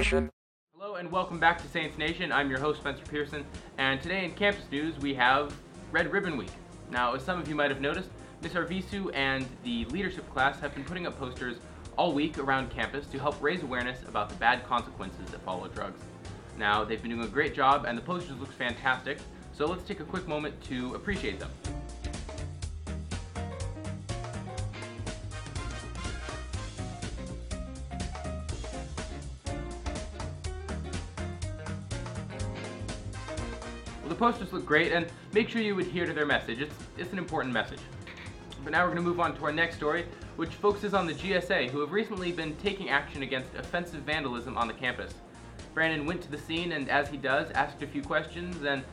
Nation. Hello and welcome back to Saints Nation. I'm your host Spencer Pearson, and today in campus news we have Red Ribbon Week. Now, as some of you might have noticed, Ms. Arvisu and the leadership class have been putting up posters all week around campus to help raise awareness about the bad consequences that follow drugs. Now, they've been doing a great job and the posters look fantastic, so let's take a quick moment to appreciate them. Well, the posters look great, and make sure you adhere to their message. It's an important message. But now we're going to move on to our next story, which focuses on the GSA, who have recently been taking action against offensive vandalism on the campus. Brandon went to the scene and, as he does, asked a few questions and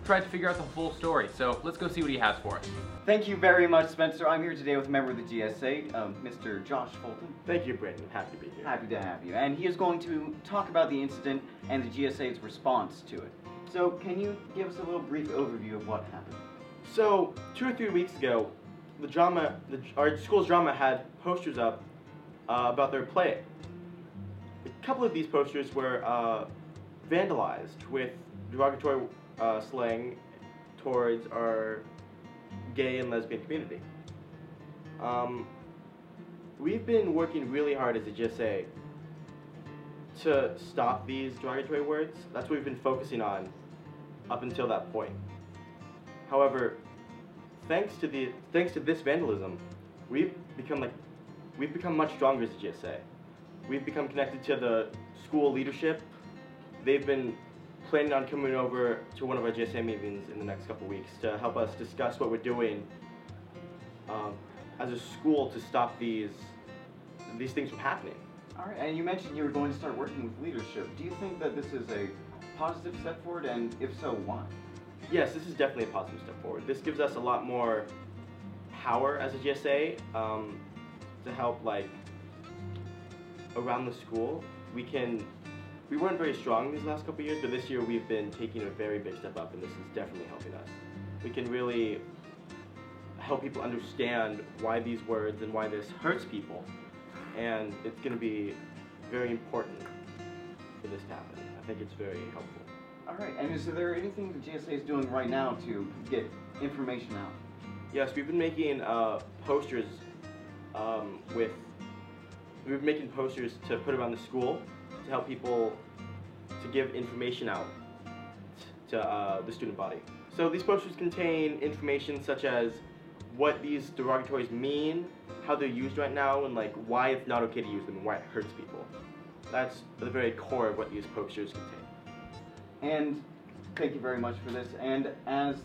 tried to figure out the full story. So let's go see what he has for us. Thank you very much, Spencer. I'm here today with a member of the GSA, Mr. Josh Fulton. Thank you, Brandon. Happy to be here. Happy to have you. And he is going to talk about the incident and the GSA's response to it. So can you give us a little brief overview of what happened? So, 2 or 3 weeks ago, our school's drama had posters up about their play. A couple of these posters were vandalized with derogatory slang towards our gay and lesbian community. We've been working really hard as a GSA to stop these derogatory words. That's what we've been focusing on up until that point. However, thanks to this vandalism, we've become much stronger as a GSA. We've become connected to the school leadership. They've been planning on coming over to one of our GSA meetings in the next couple weeks to help us discuss what we're doing as a school to stop these things from happening. All right, and you mentioned you were going to start working with leadership. Do you think that this is a positive step forward, and if so, why? Yes, this is definitely a positive step forward. This gives us a lot more power as a GSA to help, around the school. We weren't very strong these last couple of years, but this year we've been taking a very big step up, and this is definitely helping us. We can really help people understand why these words and why this hurts people, and it's going to be very important for this to happen. I think it's very helpful. All right, and is there anything the GSA is doing right now to get information out? Yes, we've been making posters we've been making posters to put around the school to help people to give information out to the student body. So these posters contain information such as what these derogatories mean, how they're used right now, and why it's not okay to use them and why it hurts people. That's the very core of what these posters contain. And thank you very much for this. And as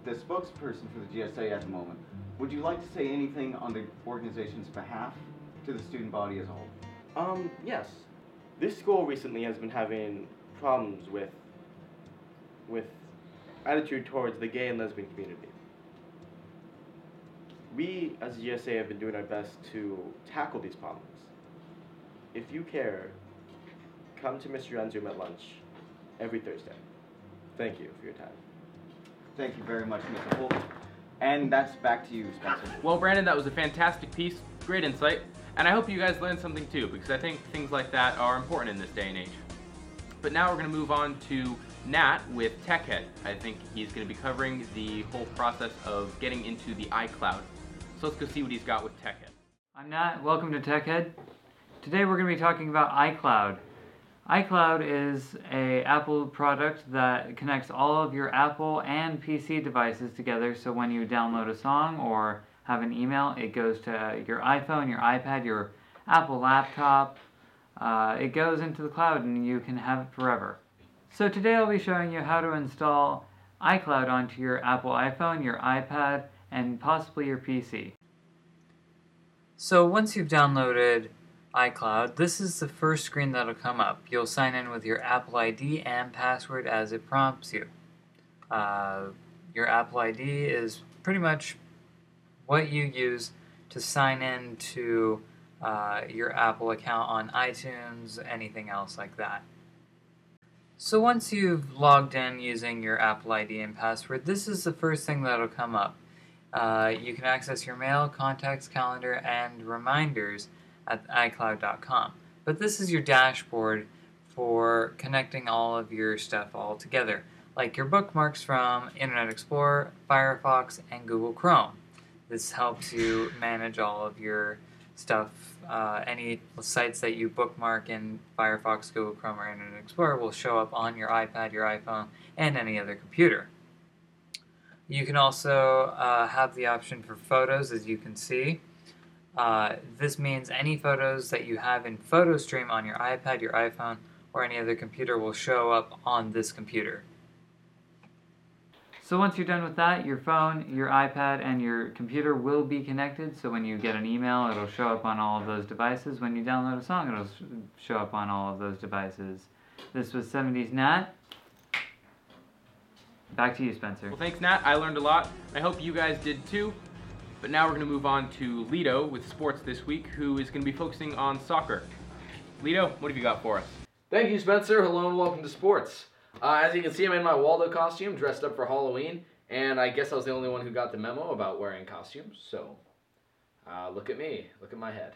the spokesperson for the GSA at the moment, would you like to say anything on the organization's behalf to the student body as a whole? Yes. This school recently has been having problems with attitude towards the gay and lesbian community. We, as a GSA, have been doing our best to tackle these problems. If you care, come to Mr. Young's room at lunch every Thursday. Thank you for your time. Thank you very much, Mr. Holt. And that's back to you, Spencer. Well, Brandon, that was a fantastic piece, great insight, and I hope you guys learned something too, because I think things like that are important in this day and age. But now we're going to move on to Nat with TechHead. I think he's going to be covering the whole process of getting into the iCloud. So let's go see what he's got with TechHead. I'm Nat, welcome to TechHead. Today we're going to be talking about iCloud. iCloud is an Apple product that connects all of your Apple and PC devices together, so when you download a song or have an email, it goes to your iPhone, your iPad, your Apple laptop. It goes into the cloud and you can have it forever. So today I'll be showing you how to install iCloud onto your Apple iPhone, your iPad, and possibly your PC. So once you've downloaded iCloud, this is the first screen that'll come up. You'll sign in with your Apple ID and password as it prompts you. Your Apple ID is pretty much what you use to sign in to your Apple account on iTunes, anything else like that. So once you've logged in using your Apple ID and password, this is the first thing that'll come up. You can access your mail, contacts, calendar, and reminders at iCloud.com. But this is your dashboard for connecting all of your stuff all together, like your bookmarks from Internet Explorer, Firefox, and Google Chrome. This helps you manage all of your stuff. Any sites that you bookmark in Firefox, Google Chrome, or Internet Explorer will show up on your iPad, your iPhone, and any other computer. You can also have the option for photos, as you can see. This means any photos that you have in PhotoStream on your iPad, your iPhone, or any other computer will show up on this computer. So once you're done with that, your phone, your iPad, and your computer will be connected. So when you get an email, it'll show up on all of those devices. When you download a song, it'll show up on all of those devices. This was 70s Nat. Back to you, Spencer. Well, thanks, Nat. I learned a lot. I hope you guys did too. But now we're going to move on to Lido with sports this week, who is going to be focusing on soccer. Lido, what have you got for us? Thank you, Spencer. Hello and welcome to sports. As you can see, I'm in my Waldo costume, dressed up for Halloween, and I guess I was the only one who got the memo about wearing costumes, so look at me, look at my head.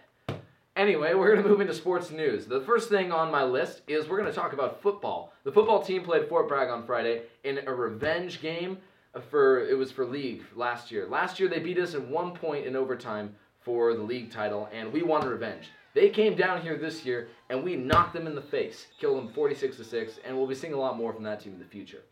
Anyway, we're going to move into sports news. The first thing on my list is we're going to talk about football. The football team played Fort Bragg on Friday in a revenge game it was for league last year. Last year they beat us at 1 point in overtime for the league title, and we won revenge. They came down here this year, and we knocked them in the face, killed them 46-6, and we'll be seeing a lot more from that team in the future.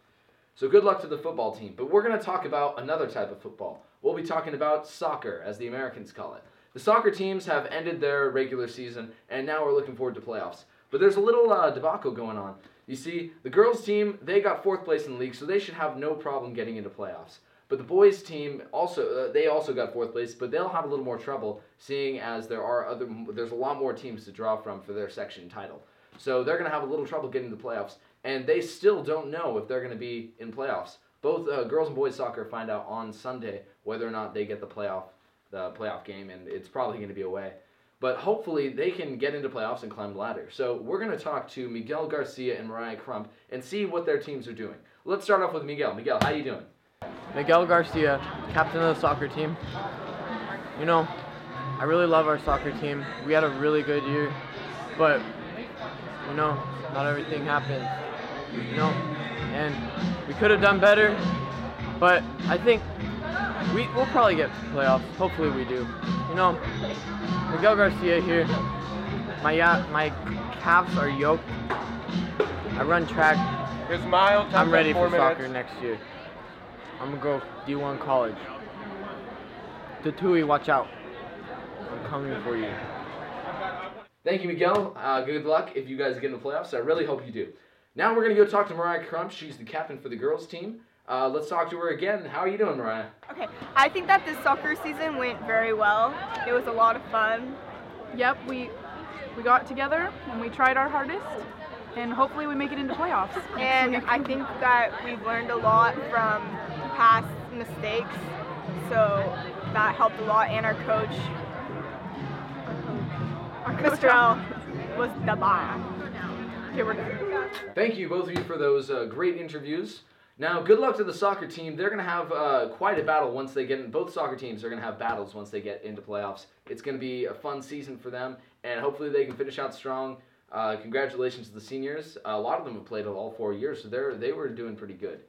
So good luck to the football team. But we're going to talk about another type of football. We'll be talking about soccer, as the Americans call it. The soccer teams have ended their regular season, and now we're looking forward to playoffs. But there's a little debacle going on. You see, the girls team, they got 4th place in the league, so they should have no problem getting into playoffs. But the boys team they also got 4th place, but they'll have a little more trouble, seeing as there's a lot more teams to draw from for their section title. So they're going to have a little trouble getting to the playoffs, and they still don't know if they're going to be in playoffs. Both girls and boys soccer find out on Sunday whether or not they get the playoff game, and it's probably going to be away. But hopefully they can get into playoffs and climb the ladder. So we're going to talk to Miguel Garcia and Mariah Crump and see what their teams are doing. Let's start off with Miguel. Miguel, how you doing? Miguel Garcia, captain of the soccer team. You know, I really love our soccer team. We had a really good year, but, you know, not everything happens, you know, and we could have done better, but I think we'll probably get to playoffs. Hopefully we do. You know, Miguel Garcia here. My calves are yoked. I run track. I'm ready for soccer next year. I'm gonna go D1 college. Tatui, watch out. I'm coming for you. Thank you, Miguel. Good luck if you guys get in the playoffs. I really hope you do. Now we're going to go talk to Mariah Crump. She's the captain for the girls team. Let's talk to her again. How are you doing, Mariah? Okay, I think that this soccer season went very well. It was a lot of fun. Yep, we got together and we tried our hardest, and hopefully we make it into playoffs. And I think that we've learned a lot from past mistakes, so that helped a lot. And our coach Mr. L, was the bomb. Okay, we're done. Thank you, both of you, for those great interviews. Now, good luck to the soccer team. They're going to have quite a battle once they get in. Both soccer teams are going to have battles once they get into playoffs. It's going to be a fun season for them, and hopefully they can finish out strong. Congratulations to the seniors. A lot of them have played all 4 years, so they were doing pretty good.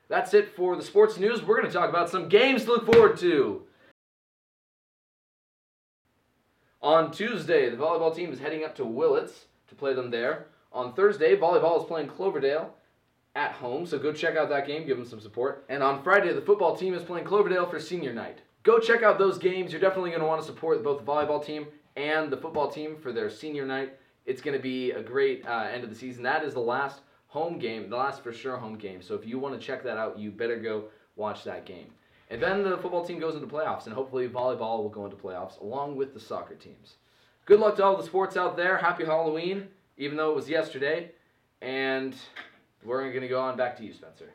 That's it for the sports news. We're going to talk about some games to look forward to. On Tuesday, the volleyball team is heading up to Willits to play them there. On Thursday, volleyball is playing Cloverdale at home, so go check out that game, give them some support. And on Friday, the football team is playing Cloverdale for senior night. Go check out those games. You're definitely going to want to support both the volleyball team and the football team for their senior night. It's going to be a great end of the season. That is the last home game, the last for sure home game. So if you want to check that out, you better go watch that game. And then the football team goes into playoffs, and hopefully volleyball will go into playoffs along with the soccer teams. Good luck to all the sports out there. Happy Halloween, even though it was yesterday. And we're going to go on back to you, Spencer.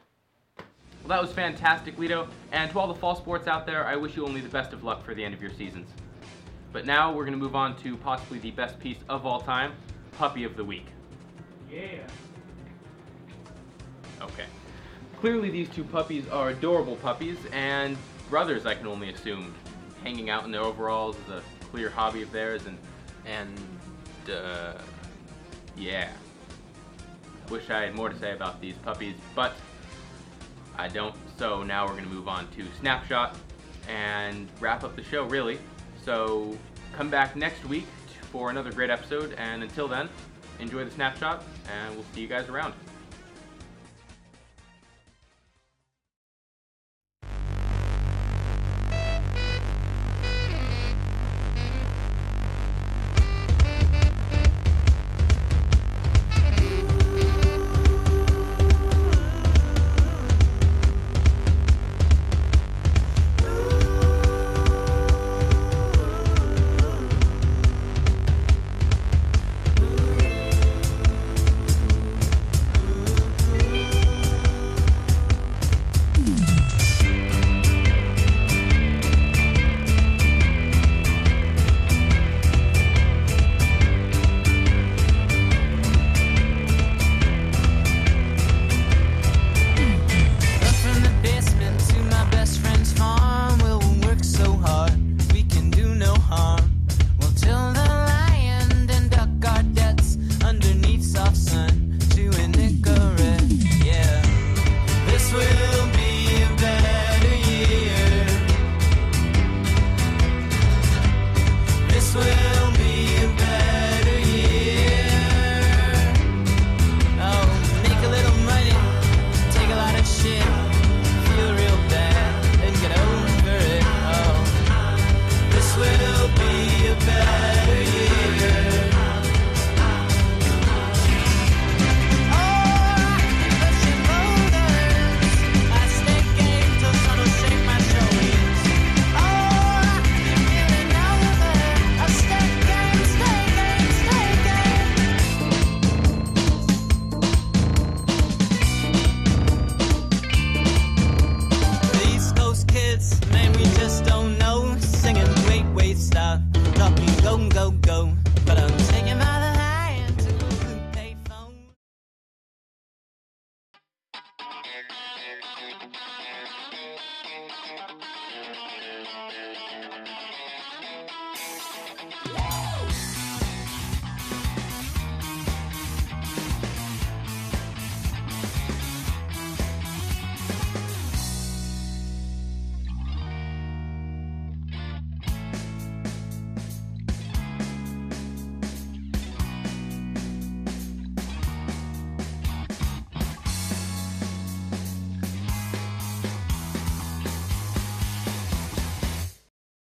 Well, that was fantastic, Lido. And to all the fall sports out there, I wish you only the best of luck for the end of your seasons. But now we're going to move on to possibly the best piece of all time, Puppy of the Week. Yeah. Okay. Clearly these two puppies are adorable puppies, and brothers, I can only assume. Hanging out in their overalls is a clear hobby of theirs, and yeah. Wish I had more to say about these puppies, but I don't. So now we're going to move on to Snapshot and wrap up the show, really. So come back next week for another great episode, and until then, enjoy the Snapshot, and we'll see you guys around.